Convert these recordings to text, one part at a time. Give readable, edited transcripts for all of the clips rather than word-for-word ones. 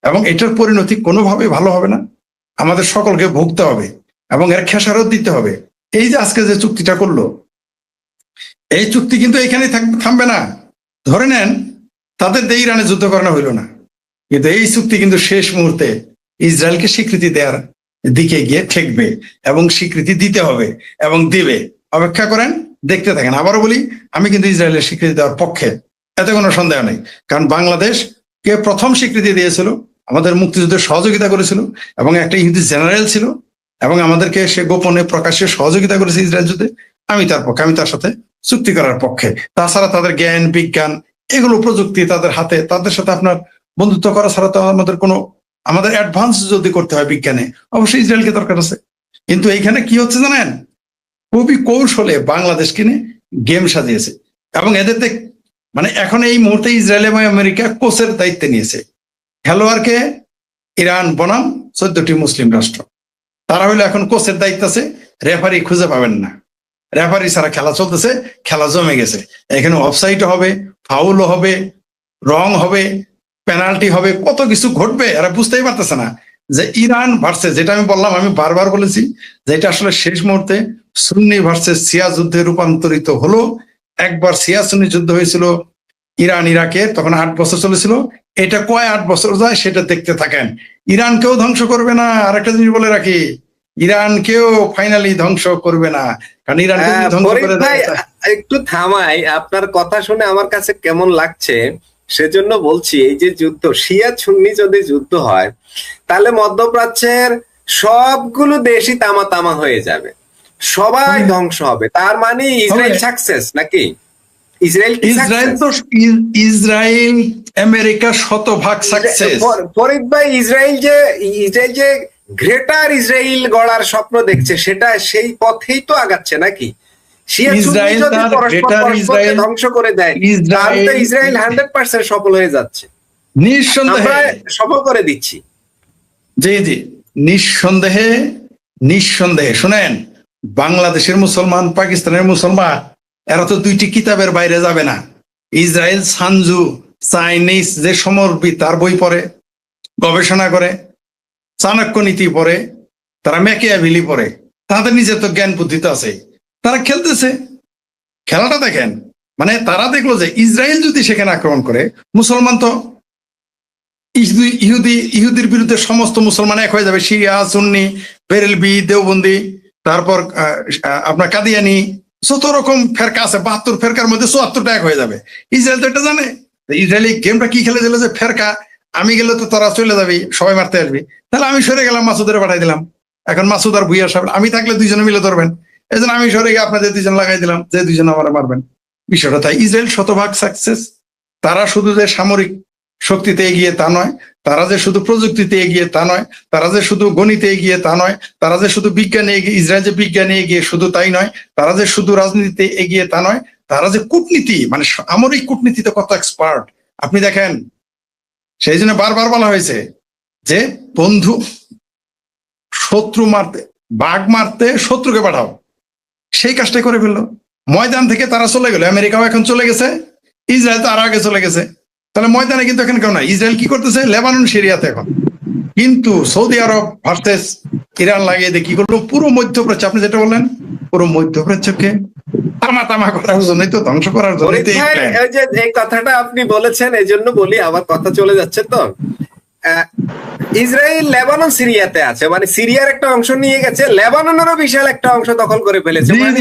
এবং এটার পরিণতি কোনোভাবে ভালো হবে না, আমাদের সকলকে ভুগতে হবে এবং এর খেসারত দিতে হবে। এই যে আজকে যে চুক্তিটা করলো, এই চুক্তি কিন্তু এখানে থামবে না। ধরে নেন তাদের দিয়ে ইরানে যুদ্ধ করানো হইল না, কিন্তু এই চুক্তি কিন্তু শেষ মুহূর্তে ইসরায়েলকে স্বীকৃতি দেওয়ার দিকে গিয়ে ঠেকবে এবং স্বীকৃতি দিতে হবে এবং দিবে। অপেক্ষা করেন, দেখতে থাকেন। আবারও বলি, আমি কিন্তু ইসরায়েলের স্বীকৃতি দেওয়ার পক্ষে, এতে কোনো সন্দেহ নেই। কারণ বাংলাদেশ কে প্রথম স্বীকৃতি দিয়েছিল, আমাদের মুক্তিযুদ্ধে সহযোগিতা করেছিল এবং একটা ইহুদি জেনারেল ছিল এবং আমাদেরকে সে গোপনে প্রকাশ্যে সহযোগিতা করেছে ইসরায়েল যুদ্ধে। আমি তার পক্ষে, আমি তার সাথে চুক্তি করার পক্ষে। তাছাড়া তাদের জ্ঞান বিজ্ঞান এগুলো প্রযুক্তি তাদের হাতে, তাদের সাথে আপনার বন্ধুত্ব করা ছাড়া তো আমাদের অ্যাডভান্স যদি করতে হয় বিজ্ঞানে, অবশ্যই ইসরায়েলকে দরকার আছে। কিন্তু এইখানে কি হচ্ছে জানেন, খুবই কৌশলে বাংলাদেশ কিনে গেম সাজিয়েছে এবং এদের মানে এখন এই মুহূর্তে ইসরায়েল এবং আমেরিকা কোচের দায়িত্ব নিয়েছে। খেলোয়াড়কে ইরান বনাম 14টি মুসলিম রাষ্ট্র, তারা হইলো এখন কোচের দায়িত্ব আছে। রেফারি খুঁজে পাবেন না, রেফারি ছাড়া খেলা চলতেছে, খেলা জমে গেছে। এখানে অফসাইড হবে, ফাউল হবে, রং হবে, পেনাল্টি হবে, কত কিছু ঘটবে। এরা বুঝতেই পারতেছে না যে ইরান ভার্সেস, যেটা আমি বললাম, আমি বারবার বলেছি যে এটা আসলে শেষ মুহূর্তে সুন্নি ভার্সেস শিয়া যুদ্ধে রূপান্তরিত হলো। একবার শিয়া সুন্নি যুদ্ধ হয়েছিল ইরান ইরাকে, তখন 8 বছর চলেছিল। এটা কয় 8 বছর যায় সেটা দেখতে থাকেন। ইরানকেও ধ্বংস করবে না। আরেকটা জিনিস বলে রাখি, ইরানকেও ফাইনালি ধ্বংস করবে না, কারণ ইরানকে ধ্বংস করে দেয়। একটু থামাই, আপনার কথা শুনে আমার কাছে কেমন লাগছে সেজন্য বলছি, এই যে যুদ্ধ, শিয়া সুন্নি যদি যুদ্ধ হয় তাহলে মধ্যপ্রাচ্যের সবগুলো দেশই তামা তামা হয়ে যাবে, সবাই ধ্বংস হবে। তার মানে ইসরায়েল সাকসেস নাকি? ইসরায়েল তো ইসরায়েল আমেরিকা শতভাগ সাকসেস। ফরিদ ভাই, ইসরায়েল যে গ্রেটার ইসরায়েল গড়ার স্বপ্ন দেখছে, সেটা সেই পথেই তো আগাচ্ছে নাকি? ইসরায়েল ধ্বংস করে দেয় তাহলে তো ইসরায়েল 100% সফল হয়ে যাচ্ছে, নিঃসন্দেহে সফল করে দিচ্ছি। জি জি, নিঃসন্দেহে নিঃসন্দেহে। শুনেন, বাংলাদেশের মুসলমান, পাকিস্তানের মুসলমান, এরা তো 2টি কিতাবের বাইরে যাবে না। ইসরায়েল সানজু চাইনিজ যে সমরবিদ, তার বই পড়ে, গবেষণা করে, চাণক্য নীতি পড়ে, তারা ম্যাকিয়াভেলি পড়ে, তাদের নিজের তো জ্ঞান বুদ্ধি তো আছে। তারা খেলতেছে, খেলাটা দেখেন। মানে তারা দেখলো যে ইসরায়েল যদি সেখানে আক্রমণ করে, মুসলমান তো ইহুদির বিরুদ্ধে সমস্ত মুসলমান এক হয়ে যাবে। শিয়া সুন্নি, বেরেলভি, দেওবন্দি, তারপর আপনার কাদিয়ানি, যত রকম ফেরকা আছে, 72 ফেরকার মধ্যে 74টা এক হয়ে যাবে। ইসরায়েল তো এটা জানে। ইসরায়েলি গেমটা কি খেলে দিল যে ফেরকা, আমি গেলে তো তারা চলে যাবি, সবাই মারতে আসবি, তাহলে আমি সরে গেলাম, মাসুদের পাঠাই দিলাম। এখন মাসুদ আর ভুইয়া সাহেব, আমি থাকলে 2জনে মিলে ধরবেন, এই জন্য আমি সরে গিয়ে আপনাদের 2জন লাগাই দিলাম, যে 2জন আমার মারবেন। বিষয়টা তাই। ইসরায়েল শতভাগ সাকসেস। তারা শুধু যে সামরিক শক্তিতে এগিয়ে তা নয়, তারা যে শুধু প্রযুক্তিতে এগিয়ে তা নয়, তারা যে শুধু গণিতে এগিয়ে তা নয়, তারা যে শুধু বিজ্ঞানে এগিয়ে, ইসরায়েল যে বিজ্ঞানে এগিয়ে শুধু তাই নয়, তারা যে শুধু রাজনীতিতে এগিয়ে তা নয়, তারা যে কূটনীতি, মানে সামরিক কূটনীতিতে কত এক্সপার্ট আপনি দেখেন। সেই জন্য বারবার বলা হয়েছে যে বন্ধু, শত্রু মারতে, বাঘ মারতে শত্রুকে পাঠাও। সেই কাজটাই করে ফেললো। ময়দান থেকে তারা চলে গেল। আমেরিকাও এখন চলে গেছে, ইসরায়েল তো আরো আগে চলে গেছে। তাহলে ময়দানে কিন্তু এখন কেউ নাই। ইসরায়েল কি করতেছে? লেবানন, সিরিয়াতে এখন। কিন্তু সৌদি আরব ভার্সেস ইরান লাগিয়ে দিয়ে কি করলো? পুরো মধ্যপ্রাচ্য, আপনি যেটা বললেন, পুরো মধ্যপ্রাচ্যকে তামা তামা করার জন্যই তো, ধ্বংস করার জন্য। এই কথাটা আপনি বলেছেন, এই জন্য বলি, আবার কথা চলে যাচ্ছে তো। ইসরায়েল লেবানন সিরিয়াতে আছে, মানে সিরিয়ার একটা অংশ নিয়ে গেছে, লেবাননেরও বিশাল একটা অংশ দখল করে ফেলেছে, মানে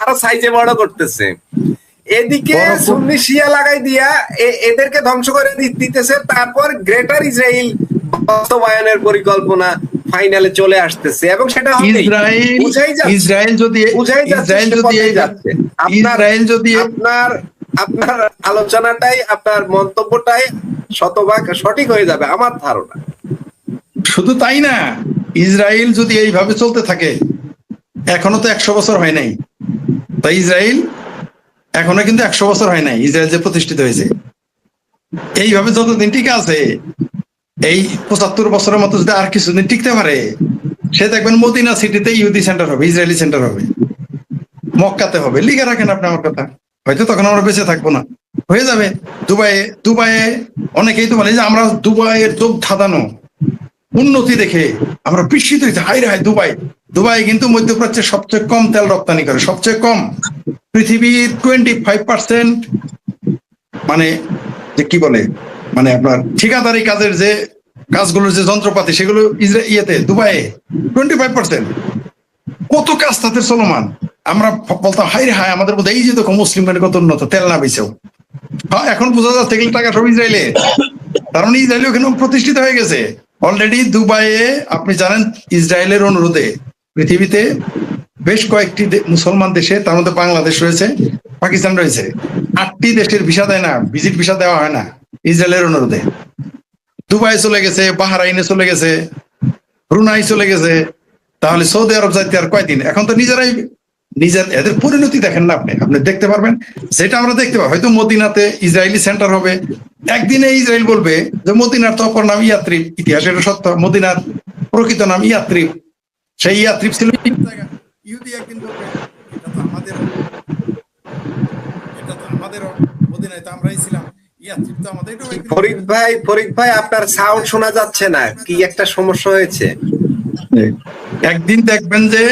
আরো সাইজে বড় করতেছে। এদিকে সুন্নি শিয়া লাগাই দিয়া এদেরকে ধ্বংস করে দিতেছে। তারপর গ্রেটার ইসরায়েল বাস্তবায়নের পরিকল্পনা ফাইনালে চলে আসতেছে এবং সেটা আপনার আলোচনাটাই, আপনার মন্তব্যটাই শতভাগ সঠিক হয়ে যাবে আমার ধারণা। শুধু তাই না, ইসরায়েল যদি এইভাবে চলতে থাকে, এখনো তো 100 বছর হয় নাই, তাই ইসরায়েল এখনো কিন্তু 100 বছর হয় নাই ইসরায়েল যে প্রতিষ্ঠিত হয়েছে। এইভাবে যতদিন টিকে আছে, এই 75 বছরের মতো যদি আর কিছুদিন টিকতে পারে, সে দেখবেন মদিনা সিটিতে ইহুদি সেন্টার হবে, ইসরায়েলি সেন্টার হবে, মক্কাতে হবে। লিখে রাখেন আপনি আমার কথা, হয়তো তখন আমরা বেঁচে থাকবো না। হয়ে যাবে। দুবাইয়ে দুবাইয়ে অনেকেই তো বলে যে আমরা দুবাইয়ের চোখ ধাঁধানো উন্নতি দেখে আমরা বিস্মিত হয়েছি, হাই রে হাই দুবাই। দুবাই কিন্তু মধ্যপ্রাচ্যের সবচেয়ে কম তেল রপ্তানি করে, সবচেয়ে কম। পৃথিবীর 25% মানে যে কি বলে মানে আপনার ঠিকাদারি কাজের যে কাজগুলোর যে যন্ত্রপাতি সেগুলো ইয়েতে দুবাইয়ে 25%। কত কাজ তাদের চলমান। আমরা বলতাম হাই রে হাই আমাদের মধ্যে এই যে দেখো মুসলিম মানে কত উন্নত, তেল না বেছেও। এখন বোঝা যাচ্ছে এগুলো টাকা সব ইসরায়েলে, তার মানে ইসরায়েল ওখানে প্রতিষ্ঠিত হয়ে গেছে অলরেডি। দুবাইয়ে আপনি জানেন ইসরায়েলের অনুরোধে পৃথিবীতে বেশ কয়েকটি মুসলমান দেশে, তার মধ্যে বাংলাদেশ রয়েছে, পাকিস্তান রয়েছে, 8টি দেশের ভিসা দেয় না, ভিজিট ভিসা দেওয়া হয় না ইসরায়েলের অনুরোধে। দুবাই চলে গেছে, বাহরাইনে চলে গেছে, ব্রুনাই চলে গেছে, তাহলে সৌদি আরব যাইতে আর কয়দিন? এখন তো নিজেরাই এদের পরিণতি দেখেন না আপনি, আপনি দেখতে পারবেন যেটা আমরা দেখতে পাবো। হয়তো মদিনাতে ইসরায়েলি সেন্টার হবে, একদিনে ইসরায়েল বলবে যে মদিনার তো অপর নাম ইয়াত্রিব, ইতিহাস এটা সত্য, মদিনার প্রকৃত নাম ইয়াত্রিব। সেই ইয়াত্রিব ছিল ইহুদি, একদিন বলবে এটা তো আমাদেরও, এটা তো আমাদেরও, মদিনায় তো আমরাই ছিলাম, ইয়াত্রিব তো আমাদের। ফরিদ ভাই আপনার সাউন্ড শোনা যাচ্ছে না, কি একটা সমস্যা হয়েছে? একদিন দেখবেন যে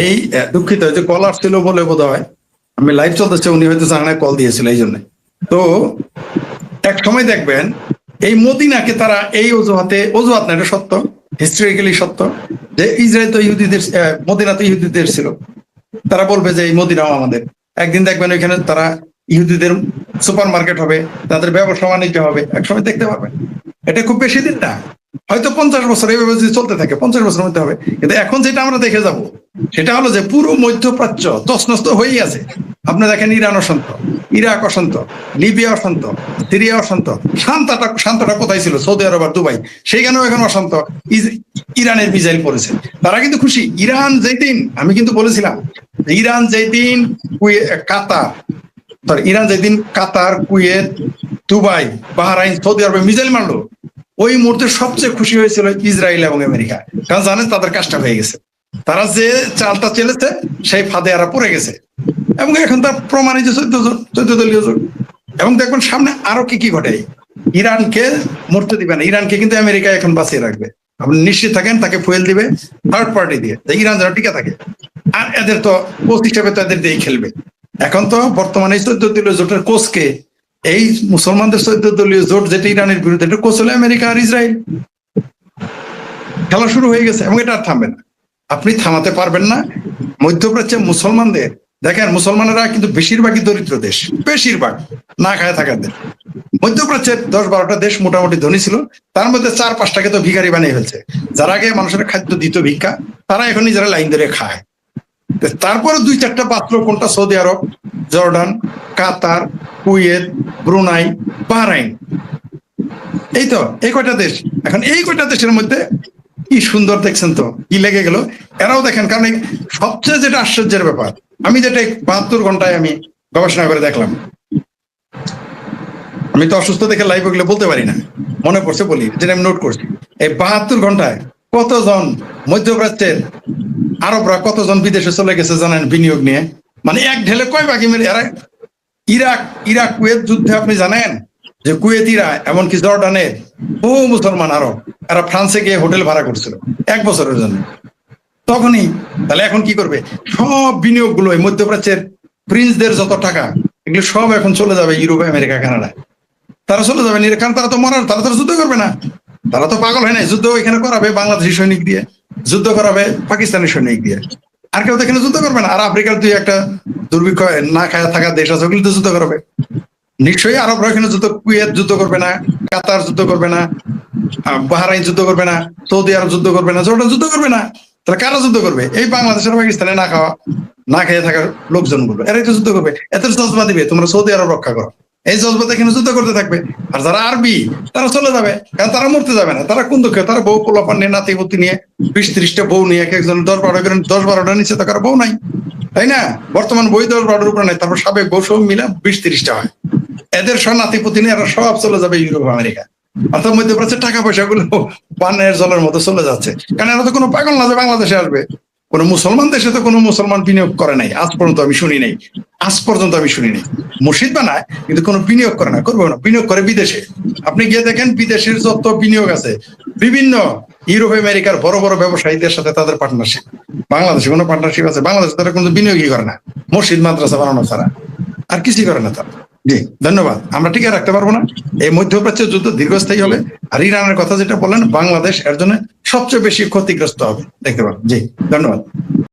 এই দুঃখিত যে কল আসছিল বলে বোধ হয়, আমি লাইভ চলতেছে, উনি হয়তো জানায় কল দিয়েছিল এই জন্য। তো এক সময় দেখবেন এই মদিনাকে তারা এই অজুহাত না, এটা সত্য, হিস্টোরিক্যালি সত্য, যে ইসরায়েল তো ইহুদিদের, মদিনা তো ইহুদিদের ছিল, তারা বলবে যে এই মদিনাও আমাদের। একদিন দেখবেন ওইখানে তারা ইহুদিদের সুপার মার্কেট হবে, তাদের ব্যবসা বাণিজ্য হবে, একসময় দেখতে পাবেন। এটা খুব বেশি দিন না, হয়তো 50 বছর এইভাবে যদি চলতে থাকে 50 বছরের মধ্যে হবে। কিন্তু এখন যেটা আমরা দেখে যাব সেটা হলো যে পুরো মধ্যপ্রাচ্য তছনছ হয়েই আছে। আপনি দেখেন ইরান অশান্ত, ইরাক অশান্ত, লিবিয়া অশান্ত, সিরিয়া অশান্ত। শান্তটা কোথায় ছিল? সৌদি আরব আর দুবাই, সেইখানেও এখন অশান্ত। ইরানের মিসাইল পড়েছে, তারা কিন্তু খুশি। ইরান যেদিন, আমি কিন্তু বলেছিলাম ইরান যেদিন কাতার, কুয়েত, দুবাই, বাহরাইন, সৌদি আরবে মিসাইল মারলো, ওই মুহূর্তে সবচেয়ে খুশি হয়েছিল ইসরায়েল এবং আমেরিকা। কারণ জানেন তাদের কাজটা হয়ে গেছে, তারা যে চালটা চেলেছে সেই ফাঁদে এরা পড়ে গেছে। এবং এখন তার প্রমাণিত 14 দলীয় জোট। এবং দেখবেন সামনে আরো কি কি ঘটে। ইরানকে মরতে দিবে না, ইরানকে কিন্তু আমেরিকা এখন বাঁচিয়ে রাখবে, আপনি নিশ্চিত থাকেন। তাকে ফুয়েল দিবে থার্ড পার্টি দিয়ে, ইরান যেন টিকে থাকে। আর এদের তো কোচ হিসেবে তো এদের দিয়েই খেলবে। এখন তো বর্তমানে 14 দলীয় জোটের কোচকে, এই মুসলমানদের 14 দলীয় জোট যেটা ইরানের বিরুদ্ধে, এটা কোচ হলো আমেরিকা আর ইসরায়েল। খেলা শুরু হয়ে গেছে এবং এটা আর থামবে না, আপনি থামাতে পারবেন না। মধ্যপ্রাচ্যে মুসলমানদের দেখেন, মুসলমানেরা কিন্তু বেশিরভাগই দরিদ্র দেশ, বেশিরভাগ না খায় থাকার দেশ। মধ্যপ্রাচ্যের 10-12টা দেশ মোটামুটি ধনী ছিল, তার মধ্যে 4-5টাকে তো ভিখারি বানিয়ে ফেলছে। যারা আগে মানুষের খাদ্য দিত ভিক্ষা, তারা এখন নিজেরা লাইন ধরে খায়। তারপরে 2-4টা বাঁচলো, কোনটা? সৌদি আরব, জর্ডান, কাতার, কুয়েত, ব্রুনাই, বাহরাইন। এই তো এই কয়টা দেশ। এখন এই কয়টা দেশের মধ্যে কি সুন্দর দেখছেন তো, কি লেগে গেল। এরাও দেখেন, কারণ সবচেয়ে যেটা আশ্চর্যের ব্যাপার, আমি যেটা 72 ঘন্টায় আমি গবেষণা করে দেখলাম, আমি তো অসুস্থ দেখে লাইভ ওগুলো বলতে পারি না, মনে পড়ছে বলি, যেটা আমি নোট করছি। এই 72 ঘন্টায় কতজন মধ্যপ্রাচ্যের আরবরা কতজন বিদেশে চলে গেছে জানেন বিনিয়োগ নিয়ে? মানে এক ঢেলে কয় বাকি মেরে এরা। ইরাক কুয়েত যুদ্ধে আপনি জানেন যে কুয়েতিরা, এমনকি জর্ডানের বহু মুসলমান আরব, এরা ফ্রান্সে গিয়ে হোটেল ভাড়া করছিল 1 বছরের জন্য। তখনই তাহলে এখন কি করবে? সব বিনিয়োগ গুলো মধ্যপ্রাচ্যের প্রিন্সদের যত টাকা, এগুলো সব এখন চলে যাবে ইউরোপ, আমেরিকা, কানাডায়। তারা চলে যাবে, কারণ তারা তো মরার, তারা তো যুদ্ধ করবে না, তারা তো পাগল হয় না। যুদ্ধ এখানে করাবে বাংলাদেশি সৈনিক দিয়ে, যুদ্ধ করাবে পাকিস্তানি সৈনিক দিয়ে, আর কেউ তো এখানে যুদ্ধ করবে না। আর আফ্রিকার 2-1টা দুর্ভিক্ষ না খায় থাকা দেশ আছে, ওগুলো তো যুদ্ধ করবে নিশ্চয়ই। আরবরা এখানে যুদ্ধ, কুয়েত যুদ্ধ করবে না, কাতার যুদ্ধ করবে না, বাহরাইন যুদ্ধ করবে না, সৌদি আরব যুদ্ধ করবে না, জর্ডান যুদ্ধ করবে না। তাহলে কারা যুদ্ধ করবে? এই বাংলাদেশের, পাকিস্তানে না খেয়ে থাকার লোকজন করবে, এরাই তো যুদ্ধ করবে। এত জজবা দিবে তোমরা সৌদি আরব রক্ষা করো, এই জজবাতে এখানে যুদ্ধ করতে থাকবে। আর যারা আরবি, তারা চলে যাবে, কারণ তারা মরতে যাবে না। তারা কোন দুঃখে, তারা বউ পোলাপান নিয়ে, নাতিপুতি নিয়ে, 20-30টা বউ নিয়ে, এক একজন 10-12টা নিচে থাকার বউ নাই, তাই না? বর্তমান বই 10-12টার উপরে নাই, তারপর সাবেক বউ সব মিলে 20-30টা হয়। এদের সব নাতিপুতি নিয়ে এরা সব চলে যাবে ইউরোপ, আমেরিকা। অর্থাৎ মধ্যপ্রাচ্যের টাকা পয়সা গুলো পানের জলের মতো চলে যাচ্ছে। কারণ এরা তো কোনো পাগল না যে বাংলাদেশে আসবে। কোন মুসলমান দেশে তো কোনো মুসলমান বিনিয়োগ করে নাই আজ পর্যন্ত, আমি শুনি নাই, আজ পর্যন্ত আমি শুনি নাই। মসজিদ বানায় কিন্তু কোনো বিনিয়োগ করে না, করবো না, বিনিয়োগ করে বিদেশে। আপনি গিয়ে দেখেন বিদেশের যত বিনিয়োগ আছে বিভিন্ন ইউরোপ আমেরিকার বড় বড় ব্যবসায়ীদের সাথে তাদের পার্টনারশিপ। বাংলাদেশে কোনো পার্টনারশিপ আছে? বাংলাদেশে তারা কোনো বিনিয়োগই করে না, মসজিদ মাদ্রাসা বানানো ছাড়া আর কিছুই করে না তারা। জি ধন্যবাদ। আমরা টিকে রাখতে পারবো না, এই মধ্যপ্রাচ্যের যুদ্ধ দীর্ঘস্থায়ী হবে। আর ইরানের কথা যেটা বললেন, বাংলাদেশ এর জন্য সবচেয়ে বেশি ক্ষতিগ্রস্ত হবে দেখতে পাবেন। জি ধন্যবাদ।